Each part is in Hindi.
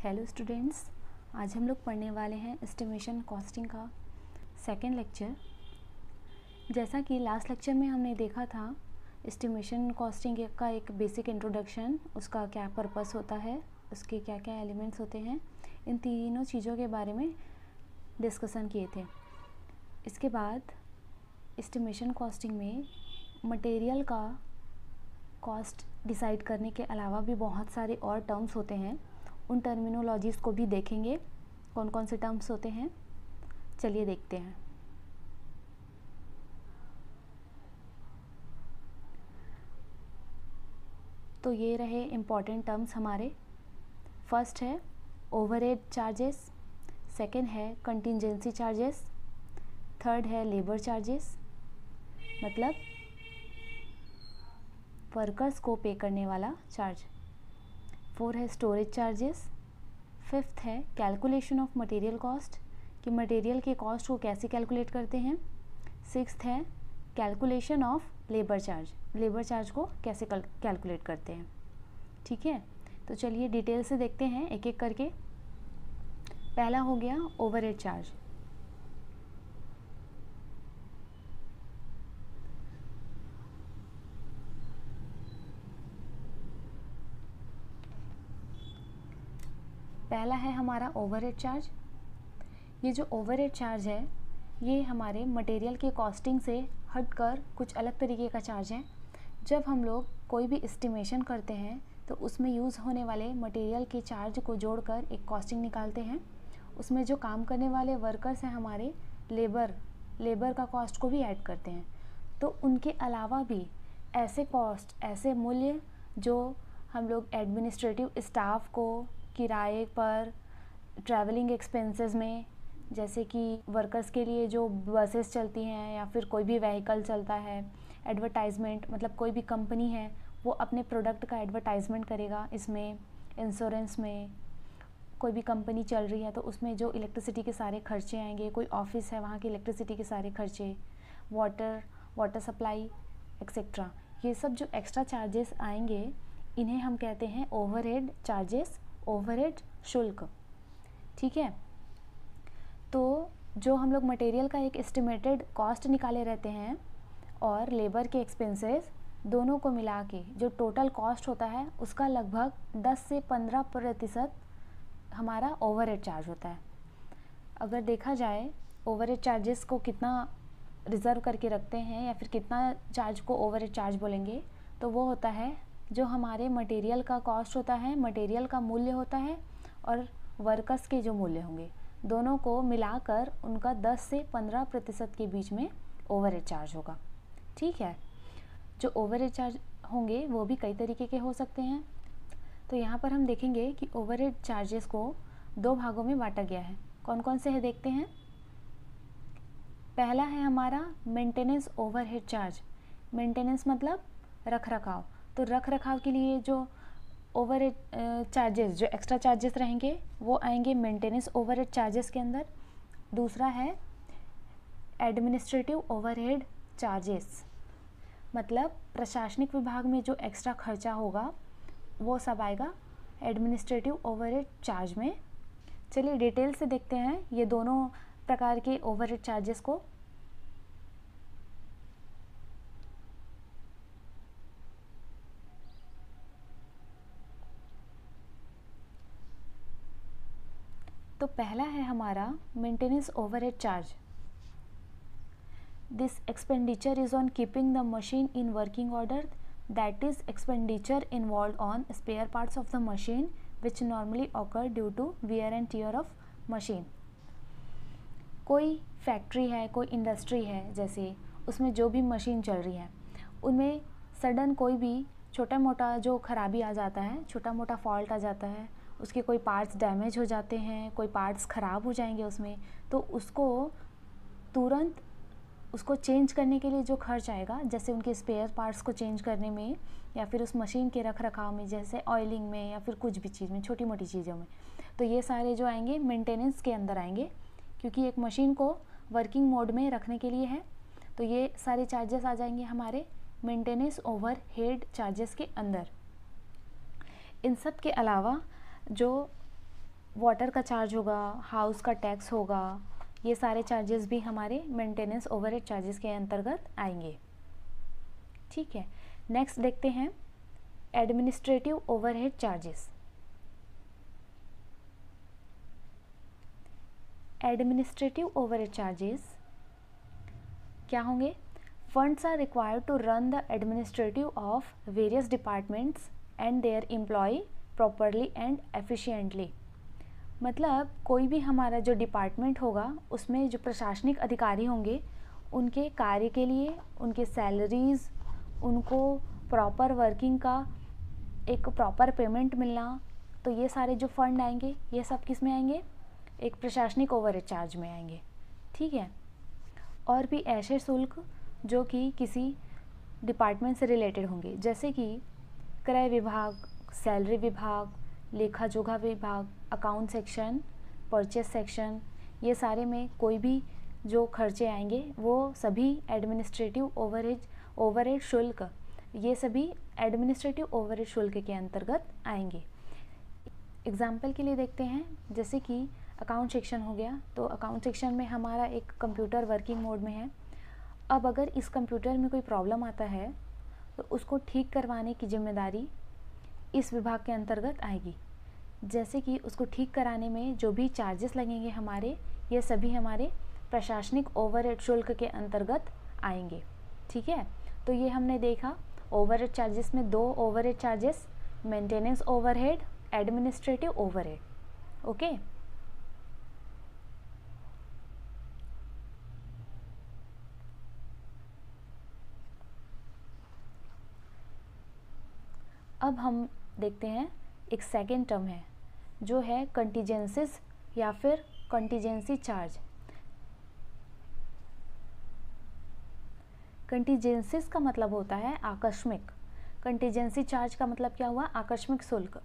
हेलो स्टूडेंट्स, आज हम लोग पढ़ने वाले हैं एस्टिमेशन कॉस्टिंग का सेकेंड लेक्चर। जैसा कि लास्ट लेक्चर में हमने देखा था, एस्टिमेशन कॉस्टिंग का एक बेसिक इंट्रोडक्शन, उसका क्या पर्पस होता है, उसके क्या क्या एलिमेंट्स होते हैं, इन तीनों चीज़ों के बारे में डिस्कशन किए थे। इसके बाद एस्टिमेशन कॉस्टिंग में मटेरियल का कॉस्ट डिसाइड करने के अलावा भी बहुत सारे और टर्म्स होते हैं। उन टर्मिनोलॉजीज़ को भी देखेंगे, कौन कौन से टर्म्स होते हैं। चलिए देखते हैं। तो ये रहे इम्पॉर्टेंट टर्म्स हमारे। फर्स्ट है ओवरहेड चार्जेस, सेकंड है कंटिंजेंसी चार्जेस, थर्ड है लेबर चार्जेस, मतलब वर्कर्स को पे करने वाला चार्ज, फोर है स्टोरेज चार्जेस, फिफ्थ है कैलकुलेशन ऑफ मटेरियल कॉस्ट, कि मटेरियल के कॉस्ट को कैसे कैलकुलेट करते हैं, सिक्स्थ है calculation of labour charge, labour charge को कैसे कैलकुलेट करते हैं। ठीक है, तो चलिए डिटेल से देखते हैं एक एक करके। पहला हो गया ओवरहेड चार्ज। पहला है हमारा ओवरहेड चार्ज। ये जो ओवरहेड चार्ज है, ये हमारे मटेरियल के कॉस्टिंग से हटकर कुछ अलग तरीके का चार्ज है। जब हम लोग कोई भी एस्टिमेशन करते हैं तो उसमें यूज़ होने वाले मटेरियल के चार्ज को जोड़कर एक कॉस्टिंग निकालते हैं। उसमें जो काम करने वाले वर्कर्स हैं हमारे, लेबर का कॉस्ट को भी ऐड करते हैं। तो उनके अलावा भी ऐसे कॉस्ट, ऐसे मूल्य जो हम लोग एडमिनिस्ट्रेटिव स्टाफ को किराए पर, ट्रैवलिंग एक्सपेंसेस में, जैसे कि वर्कर्स के लिए जो बसेस चलती हैं या फिर कोई भी व्हीकल चलता है, एडवर्टाइजमेंट, मतलब कोई भी कंपनी है वो अपने प्रोडक्ट का एडवर्टाइजमेंट करेगा इसमें, इंश्योरेंस में, कोई भी कंपनी चल रही है तो उसमें जो इलेक्ट्रिसिटी के सारे खर्चे आएंगे, कोई ऑफिस है वहाँ की इलेक्ट्रिसिटी के सारे खर्चे, वाटर सप्लाई एक्सेट्रा, ये सब जो एक्स्ट्रा चार्जेस आएंगे इन्हें हम कहते हैं ओवरहेड चार्जेस, ओवरहेड शुल्क। ठीक है, तो जो हम लोग मटेरियल का एक एस्टिमेटेड कॉस्ट निकाले रहते हैं और लेबर के एक्सपेंसेस दोनों को मिला के जो टोटल कॉस्ट होता है उसका लगभग 10 से 15% हमारा ओवरहेड चार्ज होता है। अगर देखा जाए ओवरहेड चार्जेस को कितना रिज़र्व करके रखते हैं या फिर कितना चार्ज को ओवरहेड चार्ज बोलेंगे, तो वो होता है जो हमारे मटेरियल का कॉस्ट होता है, मटेरियल का मूल्य होता है, और वर्कर्स के जो मूल्य होंगे, दोनों को मिलाकर उनका 10 से 15% के बीच में ओवरहेड चार्ज होगा। ठीक है, जो ओवरहेड चार्ज होंगे वो भी कई तरीके के हो सकते हैं। तो यहाँ पर हम देखेंगे कि ओवरहेड चार्जेस को दो भागों में बांटा गया है। कौन कौन से है देखते हैं। पहला है हमारा मेंटेनेंस ओवरहेड चार्ज। मेंटेनेंस मतलब रख रखाव, तो रख रखाव के लिए जो ओवरहेड चार्जेस, जो एक्स्ट्रा चार्जेस रहेंगे वो आएंगे मेंटेनेंस ओवरहेड चार्जेस के अंदर। दूसरा है एडमिनिस्ट्रेटिव ओवरहेड चार्जेस, मतलब प्रशासनिक विभाग में जो एक्स्ट्रा खर्चा होगा वो सब आएगा एडमिनिस्ट्रेटिव ओवरहेड चार्ज में। चलिए डिटेल से देखते हैं ये दोनों प्रकार के ओवरहेड चार्जेस को। तो पहला है हमारा maintenance overhead charge. This expenditure is on keeping the machine in working order, that is expenditure involve on spare parts of the machine which normally occur due to wear and tear of machine. कोई फैक्ट्री है, कोई इंडस्ट्री है, जैसे उसमें जो भी मशीन चल रही है उनमें सडन कोई भी छोटा मोटा जो खराबी आ जाता है, छोटा मोटा फॉल्ट आ जाता है, उसके कोई पार्ट्स डैमेज हो जाते हैं, कोई पार्ट्स ख़राब हो जाएंगे उसमें, तो उसको तुरंत उसको चेंज करने के लिए जो खर्च आएगा, जैसे उनके स्पेयर पार्ट्स को चेंज करने में या फिर उस मशीन के रख रखाव में, जैसे ऑयलिंग में या फिर कुछ भी चीज़ में, छोटी मोटी चीज़ों में, तो ये सारे जो आएंगे मेंटेनेंस के अंदर आएंगे, क्योंकि एक मशीन को वर्किंग मोड में रखने के लिए है। तो ये सारे चार्जेस आ जाएंगे हमारे मेंटेनेंस ओवरहेड चार्जेस के अंदर। इन सब के अलावा जो वाटर का चार्ज होगा, हाउस का टैक्स होगा, ये सारे चार्जेस भी हमारे मेंटेनेंस ओवरहेड चार्जेस के अंतर्गत आएंगे। ठीक है, नेक्स्ट देखते हैं administrative overhead charges. Administrative overhead charges क्या होंगे? Funds are required to run the administrative of various departments and their employ properly and efficiently. मतलब कोई भी हमारा जो डिपार्टमेंट होगा उसमें जो प्रशासनिक अधिकारी होंगे उनके कार्य के लिए उनके सैलरीज, उनको प्रॉपर वर्किंग का एक प्रॉपर पेमेंट मिलना, तो ये सारे जो फंड आएंगे ये सब किस में आएंगे? एक प्रशासनिक ओवरहेड चार्ज में आएंगे। ठीक है, और भी ऐसे शुल्क जो कि किसी डिपार्टमेंट से रिलेटेड होंगे, जैसे कि क्रय विभाग, सैलरी विभाग, लेखा जोखा विभाग, अकाउंट सेक्शन, परचेस सेक्शन, ये सारे में कोई भी जो खर्चे आएंगे वो सभी एडमिनिस्ट्रेटिव ओवरहेड शुल्क, ये सभी एडमिनिस्ट्रेटिव ओवरहेड शुल्क के अंतर्गत आएंगे। एग्जाम्पल के लिए देखते हैं, जैसे कि अकाउंट सेक्शन हो गया, तो अकाउंट सेक्शन में हमारा एक कंप्यूटर वर्किंग मोड में है। अब अगर इस कंप्यूटर में कोई प्रॉब्लम आता है तो उसको ठीक करवाने की जिम्मेदारी इस विभाग के अंतर्गत आएगी। जैसे कि उसको ठीक कराने में जो भी चार्जेस लगेंगे हमारे, ये सभी हमारे प्रशासनिक ओवरहेड शुल्क के अंतर्गत आएंगे। ठीक है, तो ये हमने देखा ओवरहेड चार्जेस में दो overhead charges, maintenance overhead, administrative overhead. Okay, अब हम देखते हैं एक सेकेंड टर्म है जो है कंटीजेंसीज या फिर कंटीजेंसी चार्ज। कंटीजेंसीज का मतलब होता है आकस्मिक, कंटीजेंसी चार्ज का मतलब क्या हुआ? आकस्मिक शुल्क।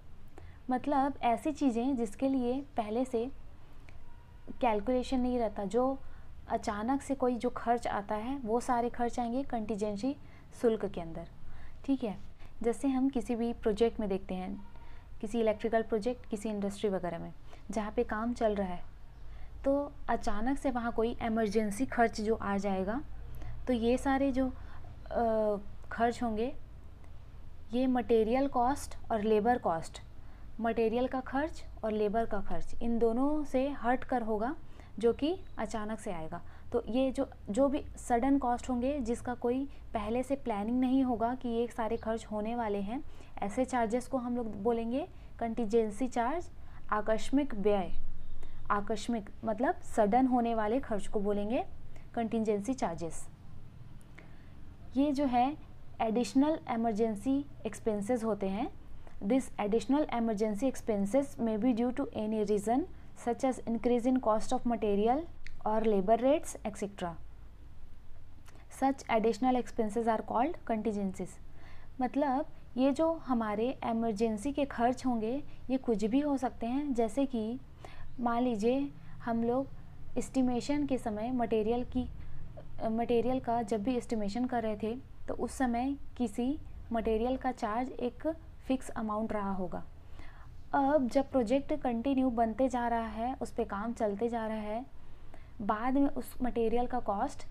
मतलब ऐसी चीज़ें जिसके लिए पहले से कैलकुलेशन नहीं रहता, जो अचानक से कोई जो खर्च आता है वो सारे खर्च आएंगे कंटीजेंसी शुल्क के अंदर। ठीक है, जैसे हम किसी भी प्रोजेक्ट में देखते हैं, किसी इलेक्ट्रिकल प्रोजेक्ट, किसी इंडस्ट्री वगैरह में जहाँ पे काम चल रहा है, तो अचानक से वहाँ कोई इमरजेंसी खर्च जो आ जाएगा, तो ये सारे जो खर्च होंगे ये मटेरियल कॉस्ट और लेबर कॉस्ट, मटेरियल का खर्च और लेबर का खर्च, इन दोनों से हट कर होगा जो कि अचानक से आएगा। तो ये जो भी सडन कॉस्ट होंगे जिसका कोई पहले से प्लानिंग नहीं होगा कि ये सारे खर्च होने वाले हैं, ऐसे चार्जेस को हम लोग बोलेंगे कंटीजेंसी चार्ज, आकस्मिक व्यय। आकस्मिक मतलब सडन होने वाले खर्च को बोलेंगे कंटीजेंसी चार्जेस। ये जो है एडिशनल इमरजेंसी एक्सपेंसेस होते हैं। This additional emergency expenses may be due to any reason such as increase in cost of material और labour rates etcetera. Such additional expenses are called contingencies. मतलब ये जो हमारे इमरजेंसी के खर्च होंगे ये कुछ भी हो सकते हैं, जैसे कि मान लीजिए हम लोग एस्टिमेशन के समय मटेरियल का जब भी एस्टिमेशन कर रहे थे तो उस समय किसी मटेरियल का चार्ज एक फ़िक्स अमाउंट रहा होगा। अब जब प्रोजेक्ट कंटिन्यू बनते जा रहा है, उस पर काम चलते जा रहा है, बाद में उस मटेरियल का कॉस्ट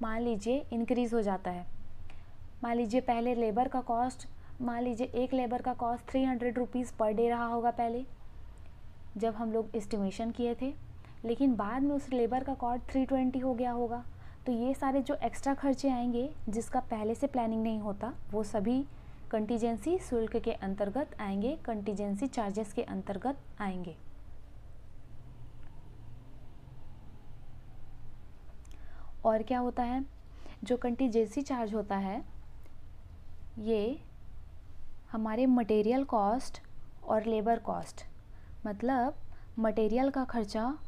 मान लीजिए इंक्रीज़ हो जाता है। मान लीजिए पहले लेबर का कॉस्ट, मान लीजिए एक लेबर का कॉस्ट 300 रुपीज़ पर डे रहा होगा पहले जब हम लोग एस्टिमेशन किए थे, लेकिन बाद में उस लेबर का कॉस्ट 320 हो गया होगा। तो ये सारे जो एक्स्ट्रा खर्चे आएंगे जिसका पहले से प्लानिंग नहीं होता, वो सभी कंटीजेंसी शुल्क के अंतर्गत आएंगे, कंटीजेंसी चार्जेस के अंतर्गत आएंगे। और क्या होता है, जो कंटीजेंसी चार्ज होता है ये हमारे मटेरियल कॉस्ट और लेबर कॉस्ट, मतलब मटेरियल का खर्चा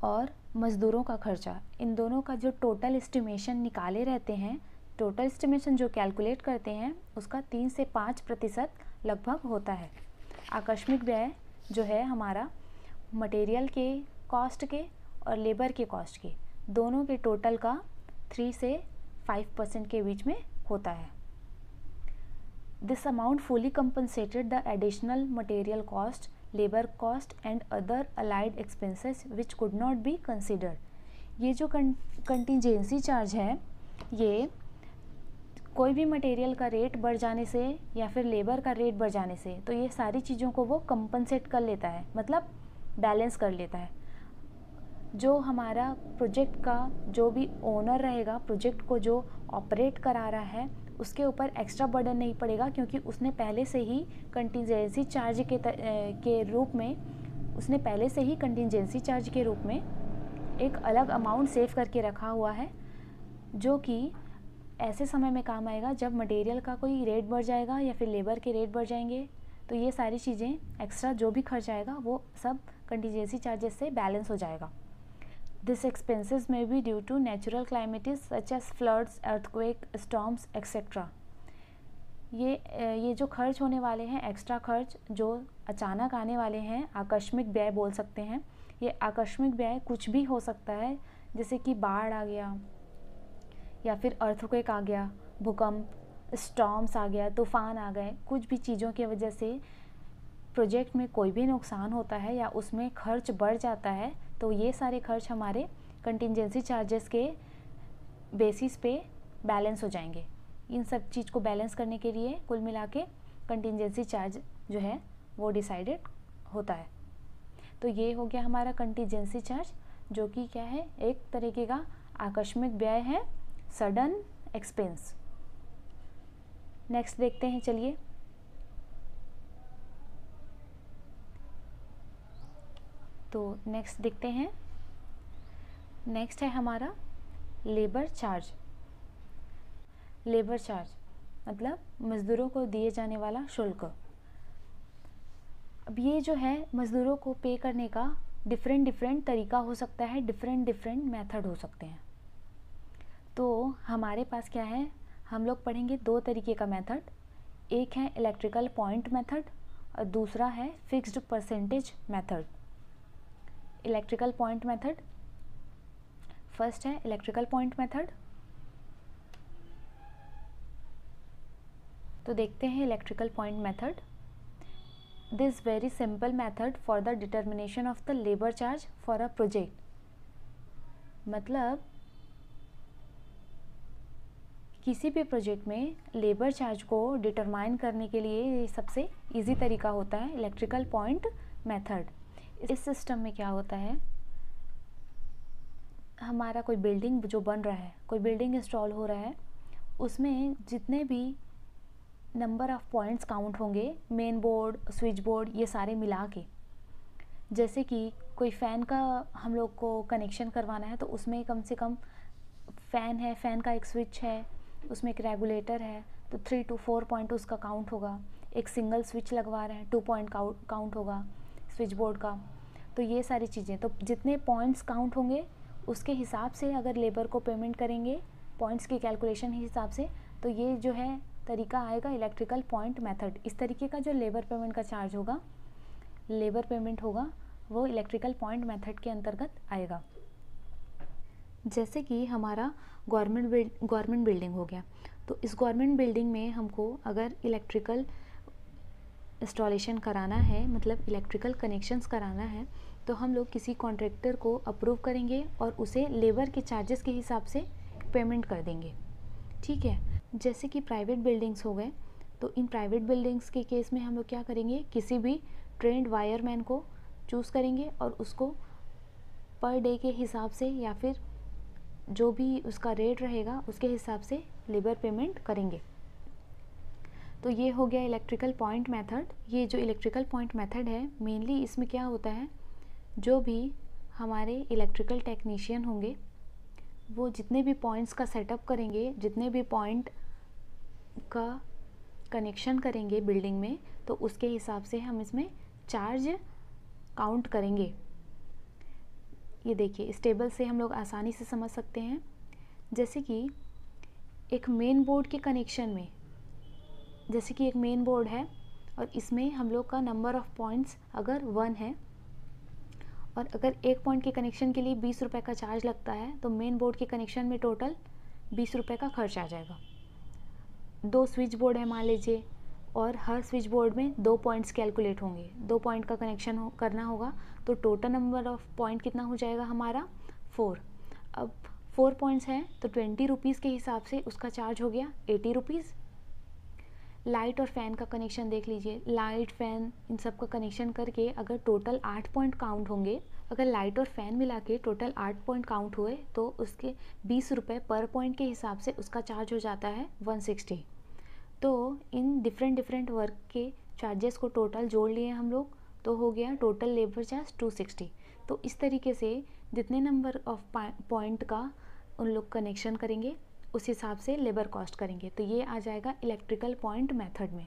और मज़दूरों का खर्चा, इन दोनों का जो टोटल एस्टिमेशन निकाले रहते हैं, टोटल एस्टिमेशन जो कैलकुलेट करते हैं उसका 3 से 5% लगभग होता है। आकस्मिक व्यय जो है हमारा मटेरियल के कॉस्ट के और लेबर के कॉस्ट के दोनों के टोटल का 3 से 5% के बीच में होता है। This amount fully compensated the additional material cost labour cost and other allied expenses which could not be considered. ये जो कंटिजेंसी चार्ज है, ये कोई भी मटेरियल का रेट बढ़ जाने से या फिर लेबर का रेट बढ़ जाने से, तो ये सारी चीज़ों को वो कंपनसेट कर लेता है, मतलब बैलेंस कर लेता है। जो हमारा प्रोजेक्ट का जो भी ओनर रहेगा, प्रोजेक्ट को जो ऑपरेट करा रहा है, उसके ऊपर एक्स्ट्रा बर्डन नहीं पड़ेगा, क्योंकि उसने पहले से ही कंटिजेंसी चार्ज के रूप में उसने पहले से ही कंटिजेंसी चार्ज के रूप में एक अलग अमाउंट सेव करके रखा हुआ है, जो कि ऐसे समय में काम आएगा जब मटेरियल का कोई रेट बढ़ जाएगा या फिर लेबर के रेट बढ़ जाएंगे, तो ये सारी चीज़ें एक्स्ट्रा जो भी खर्च आएगा वो सब कंटिजेंसी चार्जेस से बैलेंस हो जाएगा। This expenses may be due to natural calamities such as floods, earthquake, storms etcetera. ये जो खर्च होने वाले हैं, एक्स्ट्रा खर्च जो अचानक आने वाले हैं, आकस्मिक व्यय बोल सकते हैं। ये आकस्मिक व्यय कुछ भी हो सकता है, जैसे कि बाढ़ आ गया या फिर अर्थक्वेक आ गया, भूकंप, स्टॉर्म्स आ गया, तूफान आ गए, कुछ भी चीज़ों की वजह से प्रोजेक्ट में कोई भी नुकसान होता है या उसमें खर्च बढ़ जाता है, तो ये सारे खर्च हमारे कंटिजेंसी चार्जेस के बेसिस पे बैलेंस हो जाएंगे। इन सब चीज़ को बैलेंस करने के लिए कुल मिला के कंटिजेंसी चार्ज जो है वो डिसाइडेड होता है। तो ये हो गया हमारा कंटिजेंसी चार्ज, जो कि क्या है, एक तरीके का आकस्मिक व्यय है, सडन एक्सपेंस। नेक्स्ट देखते हैं, चलिए। तो नेक्स्ट देखते हैं, नेक्स्ट है हमारा लेबर चार्ज। लेबर चार्ज मतलब मज़दूरों को दिए जाने वाला शुल्क। अब ये जो है मज़दूरों को पे करने का डिफरेंट तरीका हो सकता है, डिफरेंट मेथड हो सकते हैं। तो हमारे पास क्या है, हम लोग पढ़ेंगे दो तरीके का मेथड। एक है इलेक्ट्रिकल पॉइंट मेथड और दूसरा है fixed percentage method. Electrical point method, first है इलेक्ट्रिकल पॉइंट मेथड। तो देखते हैं electrical point method. This very simple method for the determination of the labour charge for a project. मतलब किसी भी प्रोजेक्ट में लेबर चार्ज को डिटरमाइन करने के लिए ये सबसे इजी तरीका होता है इलेक्ट्रिकल पॉइंट मेथड। इस सिस्टम में क्या होता है, हमारा कोई बिल्डिंग जो बन रहा है, कोई बिल्डिंग इंस्टॉल हो रहा है, उसमें जितने भी नंबर ऑफ पॉइंट्स काउंट होंगे, मेन बोर्ड, स्विच बोर्ड, ये सारे मिला के, जैसे कि कोई फ़ैन का हम लोग को कनेक्शन करवाना है, तो उसमें कम से कम फ़ैन है, फ़ैन का एक स्विच है, उसमें एक रेगुलेटर है, तो 3 to 4 पॉइंट उसका काउंट होगा। एक सिंगल स्विच लगवा रहे हैं, 2 पॉइंट काउंट होगा स्विच बोर्ड का। तो ये सारी चीज़ें, तो जितने पॉइंट्स काउंट होंगे उसके हिसाब से अगर लेबर को पेमेंट करेंगे, पॉइंट्स की कैलकुलेशन के हिसाब से, तो ये जो है तरीका आएगा इलेक्ट्रिकल पॉइंट मेथड। इस तरीके का जो लेबर पेमेंट का चार्ज होगा, लेबर पेमेंट होगा, वो इलेक्ट्रिकल पॉइंट मेथड के अंतर्गत आएगा। जैसे कि हमारा गवर्नमेंट बिल्डिंग हो गया, तो इस गवर्नमेंट बिल्डिंग में हमको अगर इलेक्ट्रिकल इंस्टॉलेशन कराना है, मतलब इलेक्ट्रिकल कनेक्शंस कराना है, तो हम लोग किसी कॉन्ट्रैक्टर को अप्रूव करेंगे और उसे लेबर के चार्जेस के हिसाब से पेमेंट कर देंगे। ठीक है। जैसे कि प्राइवेट बिल्डिंग्स हो गए, तो इन प्राइवेट बिल्डिंग्स के केस में हम लोग क्या करेंगे, किसी भी ट्रेंड वायरमैन को चूज़ करेंगे और उसको पर डे के हिसाब से या फिर जो भी उसका रेट रहेगा उसके हिसाब से लेबर पेमेंट करेंगे। तो ये हो गया इलेक्ट्रिकल पॉइंट मेथड। ये जो इलेक्ट्रिकल पॉइंट मेथड है, मेनली इसमें क्या होता है, जो भी हमारे इलेक्ट्रिकल टेक्नीशियन होंगे वो जितने भी पॉइंट्स का सेटअप करेंगे, जितने भी पॉइंट का कनेक्शन करेंगे बिल्डिंग में, तो उसके हिसाब से हम इसमें चार्ज काउंट करेंगे। ये देखिए, इस टेबल से हम लोग आसानी से समझ सकते हैं। जैसे कि एक मेन बोर्ड के कनेक्शन में, जैसे कि एक मेन बोर्ड है और इसमें हम लोग का नंबर ऑफ़ पॉइंट्स अगर 1 है और अगर एक पॉइंट के कनेक्शन के लिए 20 रुपये का चार्ज लगता है, तो मेन बोर्ड के कनेक्शन में टोटल 20 रुपये का खर्च आ जाएगा। 2 स्विच बोर्ड है मान लीजिए, और हर स्विच बोर्ड में 2 पॉइंट्स कैलकुलेट होंगे, 2 पॉइंट का कनेक्शन करना होगा, तो टोटल नंबर ऑफ पॉइंट कितना हो जाएगा हमारा 4। अब 4 पॉइंट्स हैं तो 20 रुपीज़ के हिसाब से उसका चार्ज हो गया 80 रुपीज़। लाइट और फैन का कनेक्शन देख लीजिए, लाइट फैन इन सब का कनेक्शन करके अगर टोटल 8 पॉइंट काउंट होंगे, अगर लाइट और फैन मिला के टोटल 8 पॉइंट काउंट हुए तो उसके 20 रुपये पर पॉइंट के हिसाब से उसका चार्ज हो जाता है 160। तो इन डिफरेंट वर्क के चार्जेस को टोटल जोड़ लिए हम लोग, तो हो गया टोटल लेबर चार्ज 260। तो इस तरीके से जितने नंबर ऑफ पॉइंट का उन लोग कनेक्शन करेंगे उस हिसाब से लेबर कॉस्ट करेंगे। तो ये आ जाएगा इलेक्ट्रिकल पॉइंट मेथड में।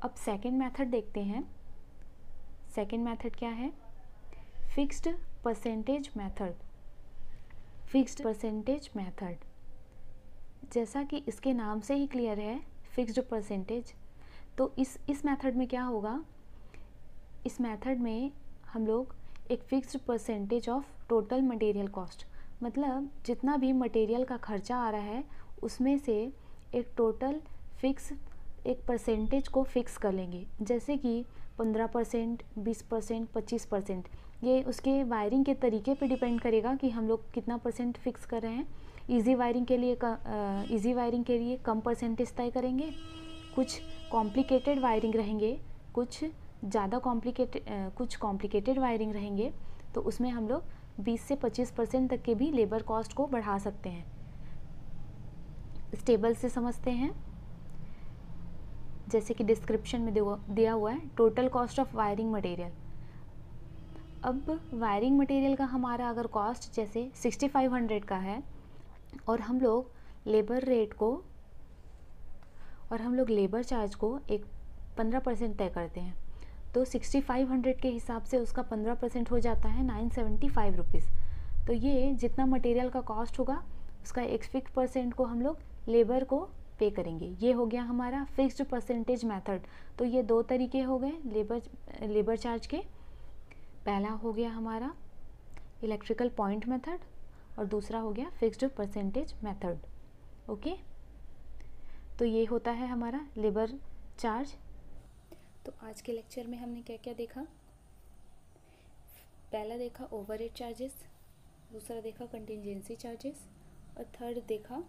अब सेकंड मेथड देखते हैं। सेकंड मेथड क्या है? Fixed percentage method. Fixed percentage method, जैसा कि इसके नाम से ही क्लियर है, फिक्स्ड परसेंटेज। तो इस मेथड में क्या होगा, इस मेथड में हम लोग एक fixed percentage of total material cost, मतलब जितना भी मटेरियल का खर्चा आ रहा है उसमें से एक टोटल फिक्स एक परसेंटेज को फिक्स कर लेंगे, जैसे कि 15%, 20%, 25%। ये उसके वायरिंग के तरीके पे डिपेंड करेगा कि हम लोग कितना परसेंट फिक्स कर रहे हैं। इजी वायरिंग के लिए कम परसेंटेज तय करेंगे, कुछ कॉम्प्लिकेटेड वायरिंग रहेंगे, कुछ ज़्यादा कॉम्प्लिकेटेड वायरिंग रहेंगे, तो उसमें हम लोग 20 से 25% तक के भी लेबर कॉस्ट को बढ़ा सकते हैं। स्टेबल से समझते हैं, जैसे कि डिस्क्रिप्शन में दिया हुआ है total cost of wiring material. अब वायरिंग मटेरियल का हमारा अगर कॉस्ट जैसे 6500 का है और हम लोग लेबर चार्ज को एक 15% तय करते हैं, तो 6500 के हिसाब से उसका 15% हो जाता है 975 रुपीज़। तो ये जितना मटेरियल का कॉस्ट होगा उसका एक फिक्स परसेंट को हम लोग लेबर को पे करेंगे। ये हो गया हमारा फिक्स्ड परसेंटेज मेथड। तो ये 2 तरीके हो गए लेबर चार्ज के। पहला हो गया हमारा इलेक्ट्रिकल पॉइंट मेथड और दूसरा हो गया फिक्स्ड परसेंटेज मेथड। ओके, तो ये होता है हमारा लेबर चार्ज। तो आज के लेक्चर में हमने क्या क्या देखा? पहला देखा ओवरहेड चार्जेस, दूसरा देखा कंटिजेंसी चार्जेस और थर्ड देखा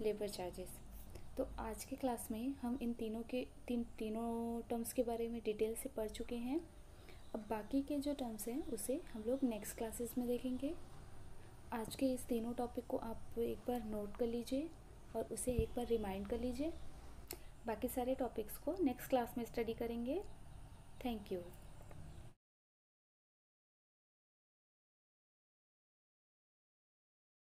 लेबर चार्जेस। तो आज के क्लास में हम इन तीनों टर्म्स के बारे में डिटेल से पढ़ चुके हैं। अब बाकी के जो टर्म्स हैं उसे हम लोग नेक्स्ट क्लासेस में देखेंगे। आज के इस तीनों टॉपिक को आप एक बार नोट कर लीजिए और उसे एक बार रिमाइंड कर लीजिए। बाकी सारे टॉपिक्स को नेक्स्ट क्लास में स्टडी करेंगे। Thank you.